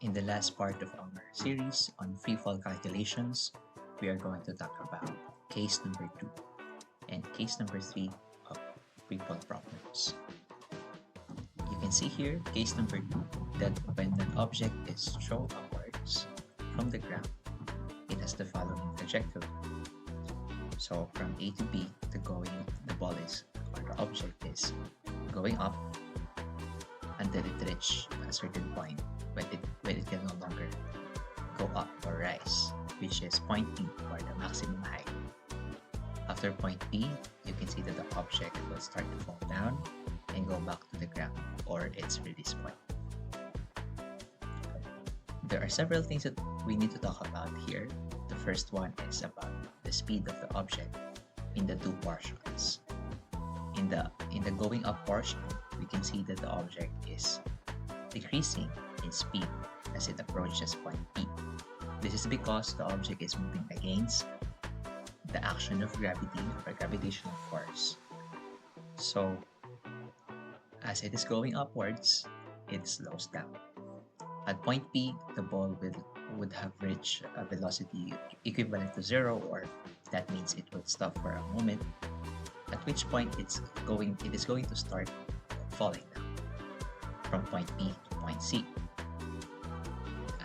In the last part of our series on free fall calculations, we are going to talk about case number 2 and case number 3 of free fall problems. You can see here, case number 2, that when an object is thrown upwards from the ground, it has the following trajectory. So from A to B, the ball is, or the object is going up until it reaches a certain point when it can no longer go up or rise, which is point P, or the maximum height. After point P, you can see that the object will start to fall down and go back to the ground or its release point. There are several things that we need to talk about here. The first one is about the speed of the object in the two portions. In the going up portion, we can see that the object is decreasing in speed as it approaches point P. This is because the object is moving against the action of gravity or gravitational force. So, as it is going upwards, it slows down. At point P, the ball would have reached a velocity equivalent to 0, or that means it would stop for a moment, at which point it is going to start falling down from point P to point C.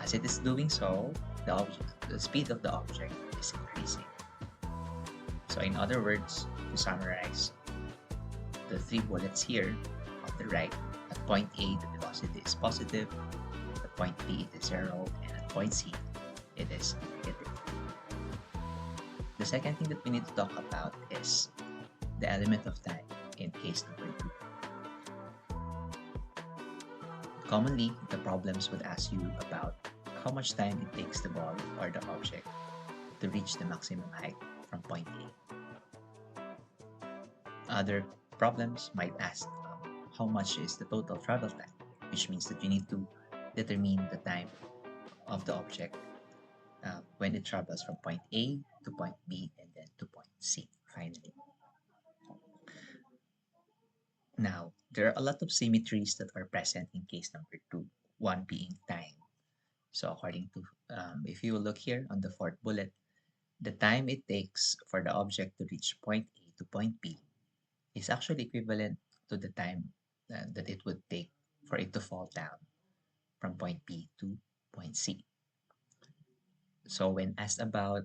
As it is doing so, the speed of the object is increasing. So in other words, to summarize, the three bullets here on the right, at point A, the velocity is positive, at point B, it is 0, and at point C, it is negative. The second thing that we need to talk about is the element of time in case number 2. Commonly, the problems would ask you about how much time it takes the ball or the object to reach the maximum height from point A. Other problems might ask how much is the total travel time, which means that you need to determine the time of the object when it travels from point A to point B and then to point C finally. Now, there are a lot of symmetries that are present in case number 2, one being time. So according to, if you look here on the fourth bullet, the time it takes for the object to reach point A to point B is actually equivalent to the time that it would take for it to fall down from point B to point C. So when asked about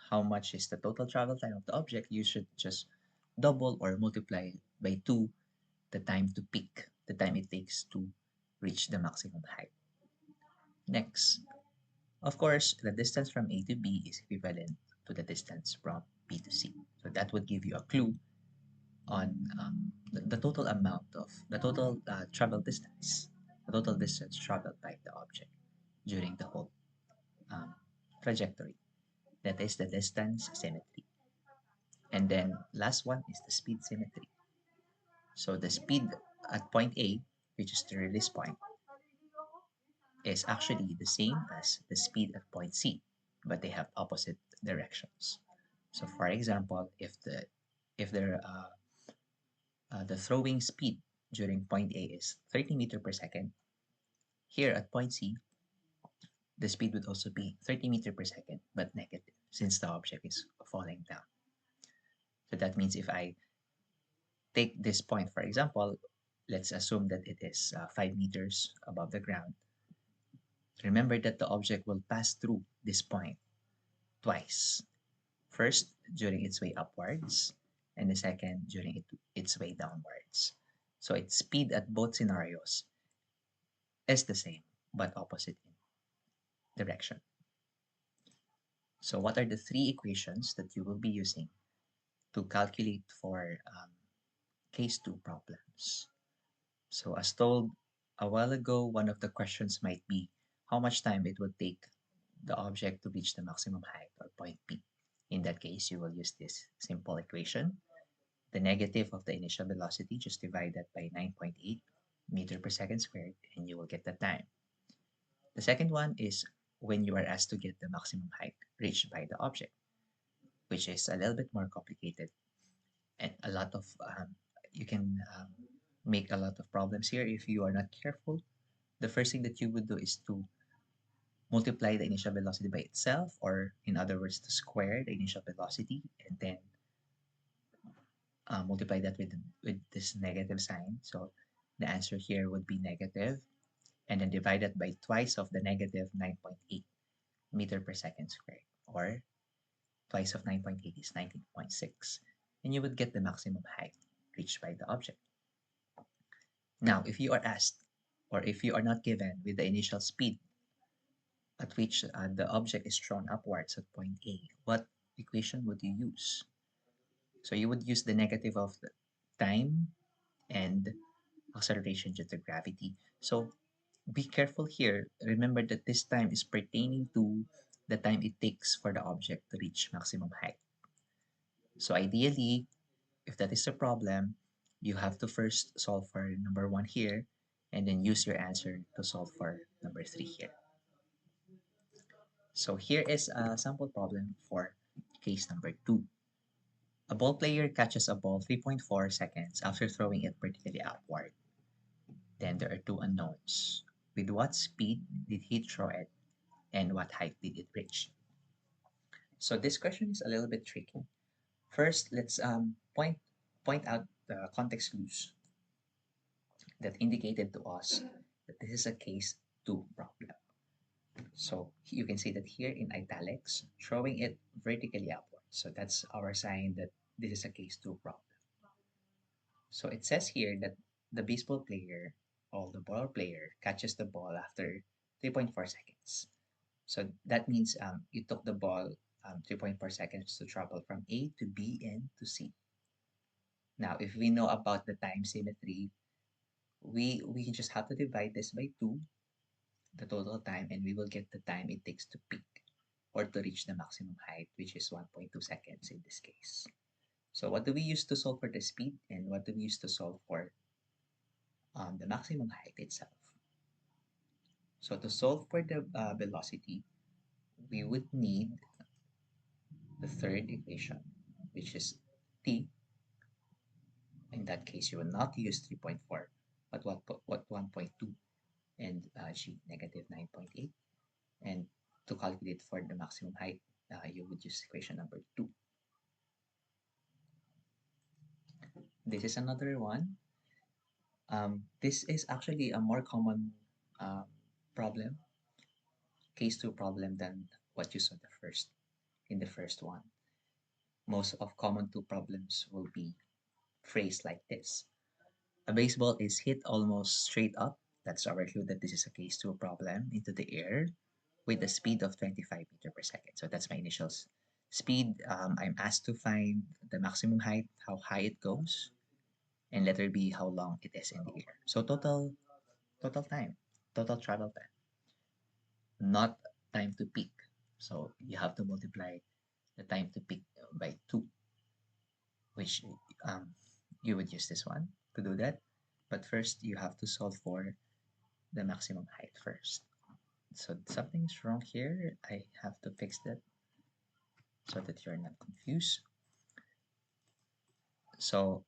how much is the total travel time of the object, you should just double or multiply by 2 the time to peak, the time it takes to reach the maximum height. Next, of course, the distance from A to B is equivalent to the distance from B to C. So that would give you a clue on the total amount of the total total distance traveled by the object during the whole um, trajectory. That is the distance symmetry. And then last one is the speed symmetry. So the speed at point A, which is the release point, is actually the same as the speed at point C, but they have opposite directions. So for example, if the throwing speed during point A is 30 meter per second, here at point C, the speed would also be 30 meter per second, but negative since the object is falling down. So that means if I take this point, for example, let's assume that it is 5 meters above the ground. Remember that the object will pass through this point twice. First, during its way upwards, and the second, during its way downwards. So its speed at both scenarios is the same, but opposite in direction. So what are the three equations that you will be using to calculate for case 2 problems? So as told a while ago, one of the questions might be how much time it would take the object to reach the maximum height or point P. In that case, you will use this simple equation. The negative of the initial velocity, just divide that by 9.8 meter per second squared, and you will get the time. The second one is when you are asked to get the maximum height reached by the object, which is a little bit more complicated and a lot of you can make a lot of problems here if you are not careful. the first thing that you would do is to multiply the initial velocity by itself, or in other words, to square the initial velocity, and then multiply that with this negative sign. So the answer here would be negative, and then divide that by twice of the negative 9.8 meter per second squared, or twice of 9.8 is 19.6, and you would get the maximum height reached by the object. Now, if you are asked, or if you are not given with the initial speed at which the object is thrown upwards at point A, what equation would you use? So you would use the negative of the time and acceleration due to gravity. So be careful here. Remember that this time is pertaining to the time it takes for the object to reach maximum height. So ideally, if that is a problem, you have to first solve for number 1 here, and then use your answer to solve for number 3 here. So here is a sample problem for case number 2. A ball player catches a ball 3.4 seconds after throwing it vertically upward. Then there are two unknowns. With what speed did he throw it, and what height did it reach? So this question is a little bit tricky. First, let's point out the context clues that indicated to us that this is a case 2 problem. So you can see that here in italics, throwing it vertically upward. So that's our sign that this is a case 2 problem. So it says here that the baseball player, or the ball player, catches the ball after 3.4 seconds. So that means you took the ball 3.4 seconds to travel from A to B and to C. Now, if we know about the time symmetry, we just have to divide this by 2, the total time, and we will get the time it takes to peak or to reach the maximum height, which is 1.2 seconds in this case. So what do we use to solve for the speed, and what do we use to solve for the maximum height itself? So to solve for the velocity, we would need the third equation, which is t. In that case, you will not use 3.4, but what 1.2, and g negative 9.8. And to calculate for the maximum height, you would use equation number 2. This is another one. This is actually a more common um, problem, case 2 problem, than what you saw in the first one. Most of common 2 problems will be phrased like this. A baseball is hit almost straight up. That's our clue that this is a case 2 problem, into the air with a speed of 25 meter per second. So that's my initial speed. I'm asked to find the maximum height, how high it goes, and letter B, how long it is in the air. So total time, total travel time, not time to peak. So you have to multiply the time to peak by 2, which um, you would use this one to do that. But first, you have to solve for the maximum height first. So something is wrong here. I have to fix that so that you're not confused. So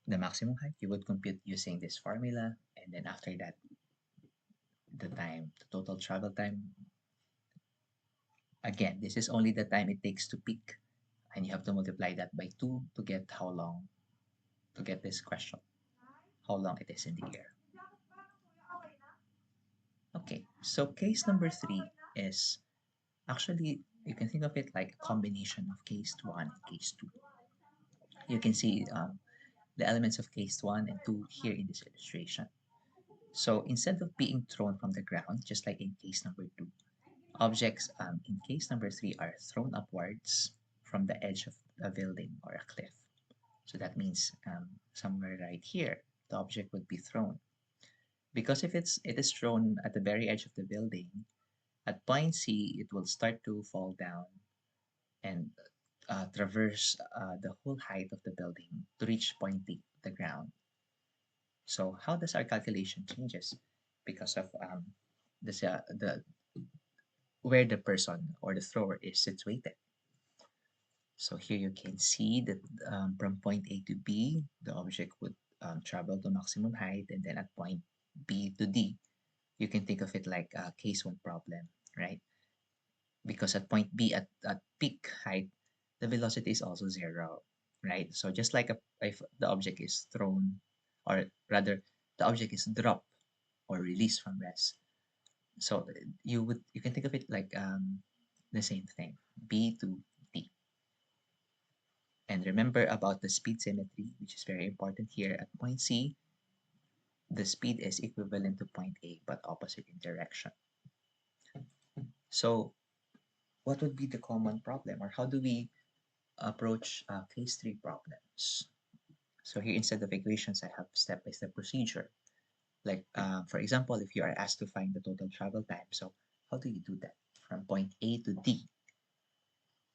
the maximum height, you would compute using this formula, and then after that, the total travel time. Again, this is only the time it takes to peak, and you have to multiply that by 2 to get how long, to get this question, how long it is in the air. Okay, so case number 3 is actually, you can think of it like a combination of case 1 and case 2. You can see the elements of case 1 and 2 here in this illustration. So instead of being thrown from the ground, just like in case number 2, objects in case number 3 are thrown upwards from the edge of a building or a cliff. So that means somewhere right here, the object would be thrown. Because if it is thrown at the very edge of the building, at point C, it will start to fall down and traverse the whole height of the building to reach point D, the ground. So how does our calculation changes? Because of the where the person or the thrower is situated. So here you can see that from point A to B, the object would travel to maximum height, and then at point B to D, you can think of it like a case 1 problem, right? Because at point B, at peak height, the velocity is also 0, right? So just like if the object is thrown, or rather, the object is dropped or released from rest. So you can think of it like the same thing, B to D. And remember about the speed symmetry, which is very important here. At point C, the speed is equivalent to point A but opposite in direction. So what would be the common problem, or how do we approach case 3 problems? So here, instead of equations, I have step-by-step procedure. Like, for example, if you are asked to find the total travel time, so how do you do that from point A to D?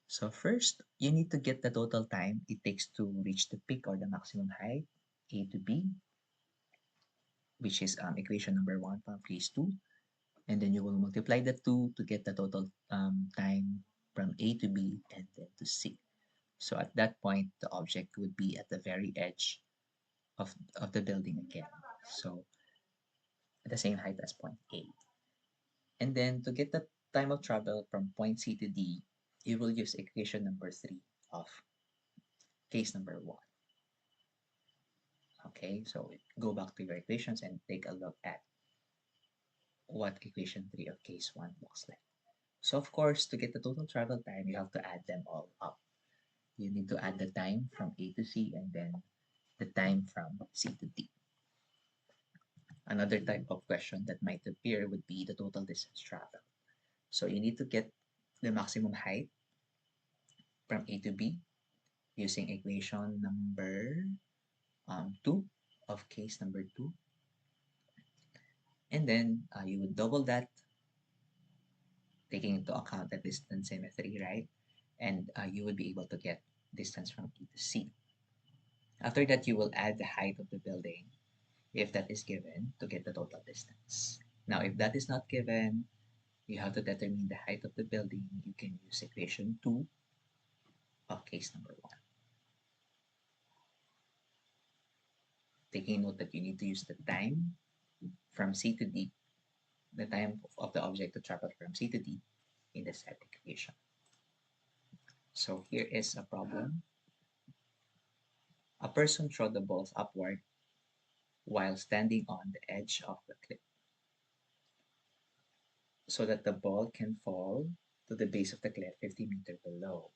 So first, you need to get the total time it takes to reach the peak or the maximum height, A to B, which is equation number 1 from case 2. And then you will multiply the 2 to get the total time from A to B and then to C. So at that point, the object would be at the very edge of the building again. So at the same height as point A. And then to get the time of travel from point C to D, you will use equation number 3 of case number 1. Okay, so go back to your equations and take a look at what equation 3 of case 1 looks like. So of course, to get the total travel time, you have to add them all up. You need to add the time from A to C and then the time from C to D. Another type of question that might appear would be the total distance traveled. So you need to get the maximum height from A to B using equation number 2 of case number 2. And then you would double that, taking into account the distance symmetry, right? And you would be able to get distance from E to C. After that, you will add the height of the building, if that is given, to get the total distance. Now, if that is not given, you have to determine the height of the building. You can use equation 2 of case number 1. Taking note that you need to use the time from C to D, the time of the object to travel from C to D in the set equation. So here is a problem. A person throws the balls upward while standing on the edge of the cliff so that the ball can fall to the base of the cliff 50 meters below.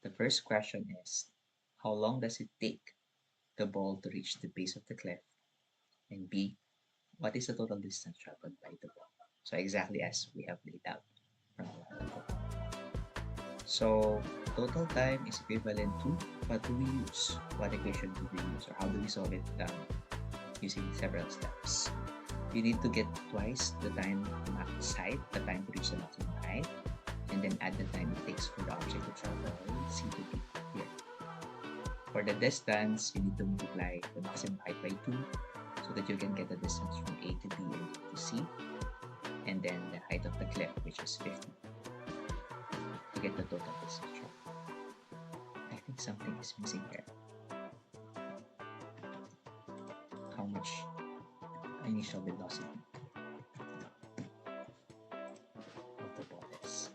The first question is, how long does it take the ball to reach the base of the cliff? And B, what is the total distance traveled by the ball? So exactly as we have laid out from a while ago. So total time is equivalent to, what do we use? What equation do we use? Or how do we solve it using several steps? You need to get twice the time to max height, the time to reach the maximum height, and then add the time it takes for the object to travel C to D here. For the distance, you need to multiply the maximum height by 2 so that you can get the distance from A to B and B to C, and then the height of the cliff, which is 50, to get the total distance traveled. I think something is missing here. How much initial velocity of the ball is.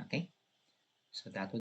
Okay, so that would